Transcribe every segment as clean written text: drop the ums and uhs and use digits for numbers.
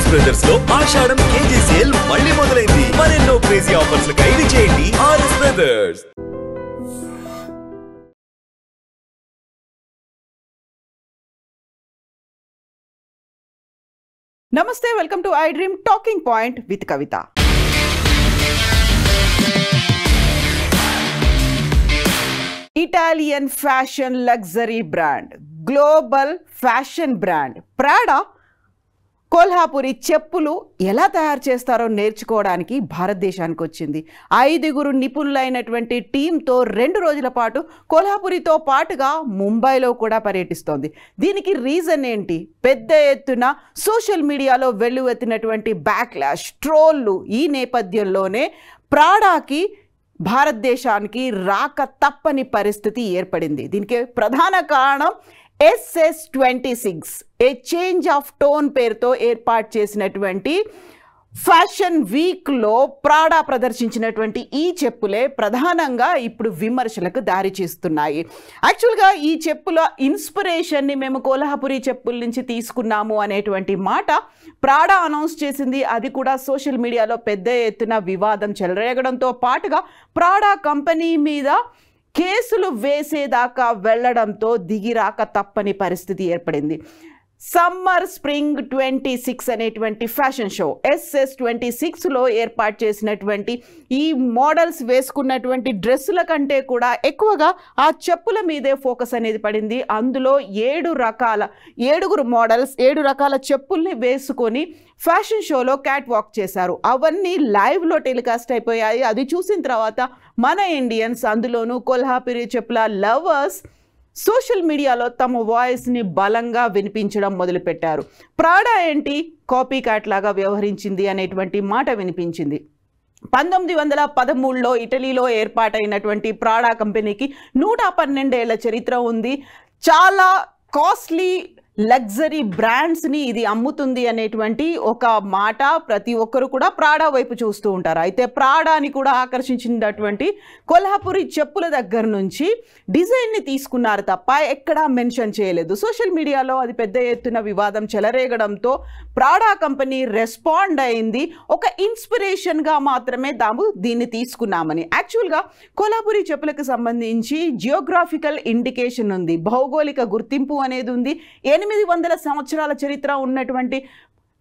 RS brothers లో ఆషాఢం KG sale మళ్ళీ మొదలైంది. మరెన్నో క్రేజీ ఆఫర్స్ ఖైదీ చేయండి ఆర్ఎస్ బ్రదర్స్. నమస్తే, welcome to I dream talking point with Kavitha. Italian fashion luxury brand, global fashion brand Prada Kolhapuri చెప్పులు ఎలా తయారు చేస్తారో నేర్చుకోవడానికి భారతదేశానికి వచ్చింది. 5 నిపుణులైనటువంటి టీంతో 2 రోజుల పాటు కొల్హాపురితో పాటుగా ముంబైలో కూడా పర్యటిస్తోంది. దీనికి రీజన్ ఏంటి? పెద్ద ఎత్తున సోషల్ మీడియాలో వెల్లువెత్తినటువంటి బ్యాక్లాష్, ట్రోళ్ళు ఈ నేపథ్యంలోనే ప్రాడాకి భారతదేశానికి రాక తప్పని పరిస్థితి ఏర్పడింది. దీనికి ప్రధాన కారణం SS26 A change of tone పేరుతో ఏర్పాటు చేసినటువంటి ఫ్యాషన్ వీక్లో ప్రాడా ప్రదర్శించినటువంటి ఈ చెప్పులే ప్రధానంగా ఇప్పుడు విమర్శలకు దారి చేస్తున్నాయి. యాక్చువల్గా ఈ చెప్పుల ఇన్స్పిరేషన్ని మేము కొల్హాపురి చెప్పుల నుంచి తీసుకున్నాము అనేటువంటి మాట ప్రాడా అనౌన్స్ చేసింది. అది కూడా సోషల్ మీడియాలో పెద్ద ఎత్తున వివాదం చెలరేగడంతో పాటుగా ప్రాడా కంపెనీ మీద కేసులు వేసేదాకా వెళ్లడంతో దిగిరాక తప్పని పరిస్థితి ఏర్పడింది. సమ్మర్ స్ప్రింగ్ 26 అనేటువంటి ఫ్యాషన్ షో SS26లో ఏర్పాటు చేసినటువంటి ఈ మోడల్స్ వేసుకున్నటువంటి డ్రెస్సుల కంటే కూడా ఎక్కువగా ఆ చెప్పుల మీదే ఫోకస్ అనేది పడింది. అందులో 7 మోడల్స్ 7 రకాల చెప్పుల్ని వేసుకొని ఫ్యాషన్ షోలో క్యాట్ వాక్ చేశారు. అవన్నీ లైవ్లో టెలికాస్ట్ అయిపోయాయి. అది చూసిన తర్వాత మన ఇండియన్స్, అందులోనూ కొల్హాపురి చెప్పుల లవర్స్ సోషల్ మీడియాలో తమ వాయిస్ని బలంగా వినిపించడం మొదలుపెట్టారు. ప్రాడా ఏంటి కాపీ క్యాట్ లాగా వ్యవహరించింది అనేటువంటి మాట వినిపించింది. 1913లో ఇటలీలో ఏర్పాటైనటువంటి ప్రాడా కంపెనీకి 112 ఏళ్ల చరిత్ర ఉంది. చాలా కాస్ట్లీ లగ్జరీ బ్రాండ్స్ని ఇది అమ్ముతుంది అనేటువంటి ఒక మాట ప్రతి ఒక్కరు కూడా ప్రాడా వైపు చూస్తూ ఉంటారు. అయితే ప్రాడాని కూడా ఆకర్షించినటువంటి కొల్హాపురి చెప్పుల దగ్గర నుంచి డిజైన్ని తీసుకున్నారు తప్ప ఎక్కడా మెన్షన్ చేయలేదు. సోషల్ మీడియాలో అది పెద్ద ఎత్తున వివాదం చెలరేగడంతో ప్రాడా కంపెనీ రెస్పాండ్ అయింది. ఒక ఇన్స్పిరేషన్గా మాత్రమే తాము దీన్ని తీసుకున్నామని. యాక్చువల్గా కొల్హాపురి చెప్పులకు సంబంధించి జియోగ్రాఫికల్ ఇండికేషన్ ఉంది, భౌగోళిక గుర్తింపు అనేది ఉంది. 800 సంవత్సరాల చరిత్ర ఉన్నటువంటి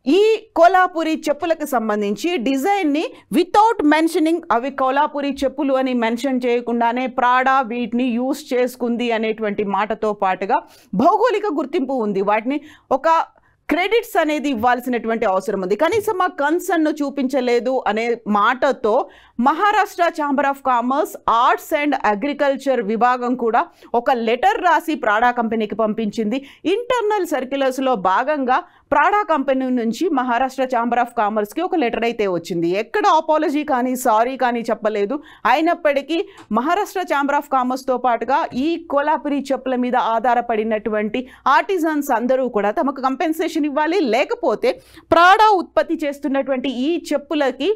ఈ కొల్హాపురి చెప్పులకు సంబంధించి డిజైన్ని వితౌట్ మెన్షనింగ్ అవి కొల్హాపురి చెప్పులు అని మెన్షన్ చేయకుండానే ప్రాడా వీటిని యూస్ చేసుకుంది అనేటువంటి మాటతో పాటుగా భౌగోళిక గుర్తింపు ఉంది. వాటిని ఒక క్రెడిట్స్ అనేది ఇవ్వాల్సినటువంటి అవసరం ఉంది. కనీసం ఆ కన్సర్న్ను చూపించలేదు అనే మాటతో Maharashtra chamber of commerce, arts and agriculture విభాగం కూడా ఒక లెటర్ రాసి ప్రాడా కంపెనీకి పంపించింది. ఇంటర్నల్ సర్క్యులర్స్లో భాగంగా ప్రాడా కంపెనీ నుంచి మహారాష్ట్ర ఛాంబర్ ఆఫ్ కామర్స్కి ఒక లెటర్ అయితే వచ్చింది. ఎక్కడ అపాలజీ కానీ సారీ కానీ చెప్పలేదు. అయినప్పటికీ మహారాష్ట్ర ఛాంబర్ ఆఫ్ కామర్స్తో పాటుగా ఈ కొల్హాపురి చెప్పుల మీద ఆధారపడినటువంటి ఆర్టిజన్స్ అందరూ కూడా తమకు కంపెన్సేషన్ ఇవ్వాలి, లేకపోతే ప్రాడా ఉత్పత్తి చేస్తున్నటువంటి ఈ చెప్పులకి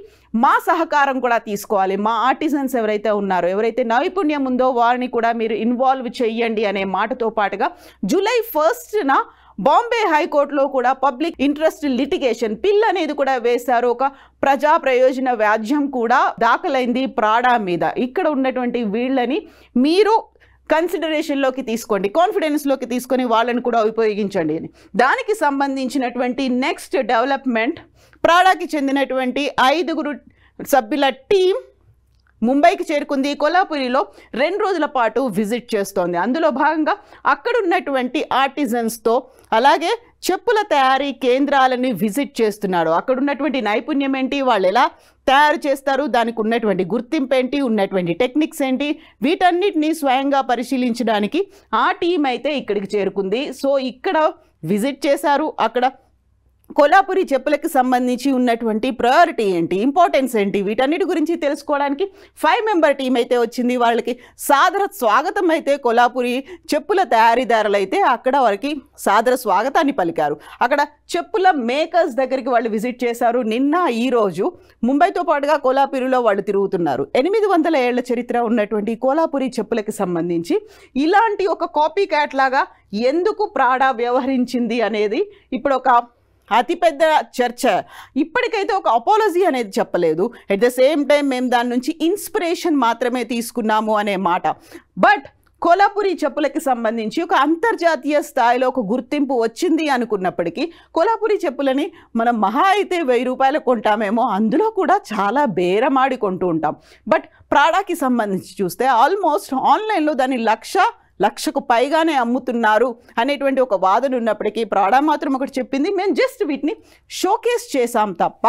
మా సహకారం కూడా తీసుకోవాలి, మా ఆర్టిజన్స్ ఎవరైతే ఉన్నారో, ఎవరైతే నైపుణ్యం ఉందో వారిని కూడా మీరు ఇన్వాల్వ్ చెయ్యండి అనే మాటతో పాటుగా జూలై 1న బాంబే హైకోర్టులో కూడా పబ్లిక్ ఇంట్రెస్ట్ లిటిగేషన్ పిల్ అనేది కూడా వేశారు. ఒక ప్రజా ప్రయోజన వ్యాజ్యం కూడా దాఖలైంది ప్రాడా మీద. ఇక్కడ ఉన్నటువంటి వీళ్ళని మీరు కన్సిడరేషన్లోకి తీసుకోండి, కాన్ఫిడెన్స్లోకి తీసుకొని వాళ్ళని కూడా ఉపయోగించండి అని. దానికి సంబంధించినటువంటి నెక్స్ట్ డెవలప్మెంట్, ప్రాడాకి చెందినటువంటి 5 సభ్యుల టీం ముంబైకి చేరుకుంది. కొల్హాపురిలో 2 రోజుల పాటు విజిట్ చేస్తోంది. అందులో భాగంగా అక్కడ ఉన్నటువంటి ఆర్టిజన్స్తో అలాగే చెప్పుల తయారీ కేంద్రాలని విజిట్ చేస్తున్నాడు. అక్కడ ఉన్నటువంటి నైపుణ్యం ఏంటి, వాళ్ళు ఎలా తయారు చేస్తారు, దానికి ఉన్నటువంటి గుర్తింపు ఏంటి, ఉన్నటువంటి టెక్నిక్స్ ఏంటి, వీటన్నిటిని స్వయంగా పరిశీలించడానికి ఆ టీం అయితే ఇక్కడికి చేరుకుంది. సో ఇక్కడ విజిట్ చేశారు. అక్కడ కొల్హాపురి చెప్పులకు సంబంధించి ఉన్నటువంటి ప్రయారిటీ ఏంటి, ఇంపార్టెన్స్ ఏంటి, వీటన్నిటి గురించి తెలుసుకోవడానికి 5 మెంబర్ టీం అయితే వచ్చింది. వాళ్ళకి సాదర స్వాగతం అయితే కొల్హాపురి చెప్పుల తయారీదారులు అయితే అక్కడ వారికి సాదర స్వాగతాన్ని పలికారు. అక్కడ చెప్పుల మేకర్స్ దగ్గరికి వాళ్ళు విజిట్ చేశారు. నిన్న ఈరోజు ముంబైతో పాటుగా కొల్హాపురిలో వాళ్ళు తిరుగుతున్నారు. 800 ఏళ్ల చరిత్ర ఉన్నటువంటి కొల్హాపురి చెప్పులకు సంబంధించి ఇలాంటి ఒక కాపీ క్యాట్ లాగా ఎందుకు ప్రాడా వ్యవహరించింది అనేది ఇప్పుడు ఒక అతిపెద్ద చర్చ. ఇప్పటికైతే ఒక అపాలజీ అనేది చెప్పలేదు. ఎట్ ద సేమ్ టైం మేము దాని నుంచి ఇన్స్పిరేషన్ మాత్రమే తీసుకున్నాము అనే మాట. బట్ కొల్హాపురి చెప్పులకి సంబంధించి ఒక అంతర్జాతీయ స్థాయిలో ఒక గుర్తింపు వచ్చింది అనుకున్నప్పటికీ కొల్హాపురి చెప్పులని మనం మహా అయితే 1000 రూపాయలు కొంటామేమో, అందులో కూడా చాలా బేరమాడి కొంటూ ఉంటాం. బట్ ప్రాడాకి సంబంధించి చూస్తే ఆల్మోస్ట్ ఆన్లైన్లో దాన్ని లక్షకు పైగానే అమ్ముతున్నారు అనేటువంటి ఒక వాదన ఉన్నప్పటికీ ప్రాడా మాత్రం ఒకటి చెప్పింది, మేము జస్ట్ వీటిని షోకేస్ చేసాం తప్ప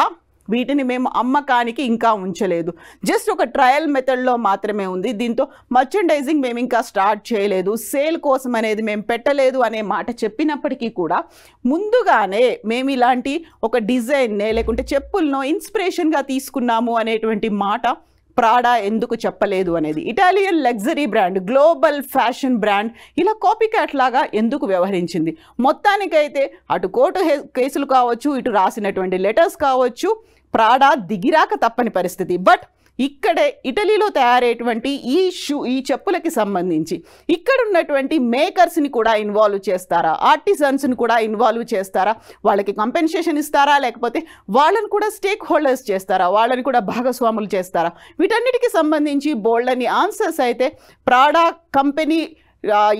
వీటిని మేము అమ్మకానికి ఇంకా ఉంచలేదు, జస్ట్ ఒక ట్రయల్ మెథడ్లో మాత్రమే ఉంది, దీంతో మర్చెండైజింగ్ మేము ఇంకా స్టార్ట్ చేయలేదు, సేల్ కోసం అనేది మేము పెట్టలేదు అనే మాట చెప్పినప్పటికీ కూడా ముందుగానే మేము ఇలాంటి ఒక డిజైన్నే లేకుంటే చెప్పులను ఇన్స్పిరేషన్గా తీసుకున్నాము అనేటువంటి మాట ప్రాడా ఎందుకు చెప్పలేదు అనేది. Italian luxury brand, global fashion brand ఇలా కాపీ క్యాట్ లాగా ఎందుకు వ్యవహరించింది? మొత్తానికైతే అటు కోర్టు కేసులు కావచ్చు, ఇటు రాసినటువంటి లెటర్స్ కావచ్చు, ప్రాడా దిగిరాక తప్పని పరిస్థితి. బట్ ఇక్కడే ఇటలీలో తయారయ్యేటువంటి ఈ చెప్పులకి సంబంధించి ఇక్కడ ఉన్నటువంటి మేకర్స్ని కూడా ఇన్వాల్వ్ చేస్తారా, ఆర్టిజన్స్ని కూడా ఇన్వాల్వ్ చేస్తారా, వాళ్ళకి కంపెన్సేషన్ ఇస్తారా, లేకపోతే వాళ్ళని కూడా స్టేక్ హోల్డర్స్ చేస్తారా, వాళ్ళని కూడా భాగస్వాములు చేస్తారా? వీటన్నిటికీ సంబంధించి బోల్డని ఆన్సర్స్ అయితే ప్రాడా కంపెనీ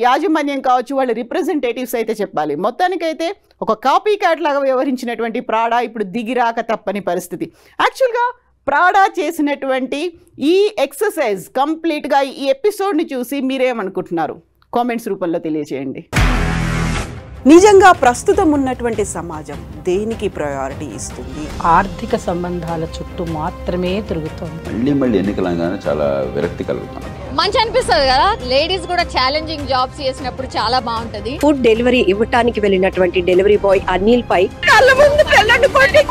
యాజమాన్యం కావచ్చు, వాళ్ళ రిప్రజెంటేటివ్స్ అయితే చెప్పాలి. మొత్తానికైతే ఒక కాపీ క్యాట్ లాగా వ్యవహరించినటువంటి ప్రాడా ఇప్పుడు దిగిరాక తప్పని పరిస్థితి. యాక్చువల్గా ప్రాడా చేసినటువంటి ఈ ఎక్సర్సైజ్ కంప్లీట్గా ఈ ఎపిసోడ్ని చూసి మీరేమనుకుంటున్నారు? కామెంట్స్ రూపంలో తెలియజేయండి. నిజంగా ప్రస్తుతం ఉన్నటువంటి సమాజం దేనికి ప్రయారిటీ ఇస్తుంది? ఆర్థిక సంబంధాల చుట్టూ మాత్రమే తిరుగుతుంది. మళ్ళీ ఎన్నికలంగానే చాలా విరక్తి కలుగుతాను. మంచి అనిపిస్తుంది కదా, లేడీస్ కూడా ఛాలెంజింగ్ జాబ్స్ చేసినప్పుడు చాలా బాగుంటది. ఫుడ్ డెలివరీ ఇవ్వటానికి వెళ్ళినటువంటి డెలివరీ బాయ్ అనిల్ పై కళ్ళ ముందు పెళ్ళండి కొట్టి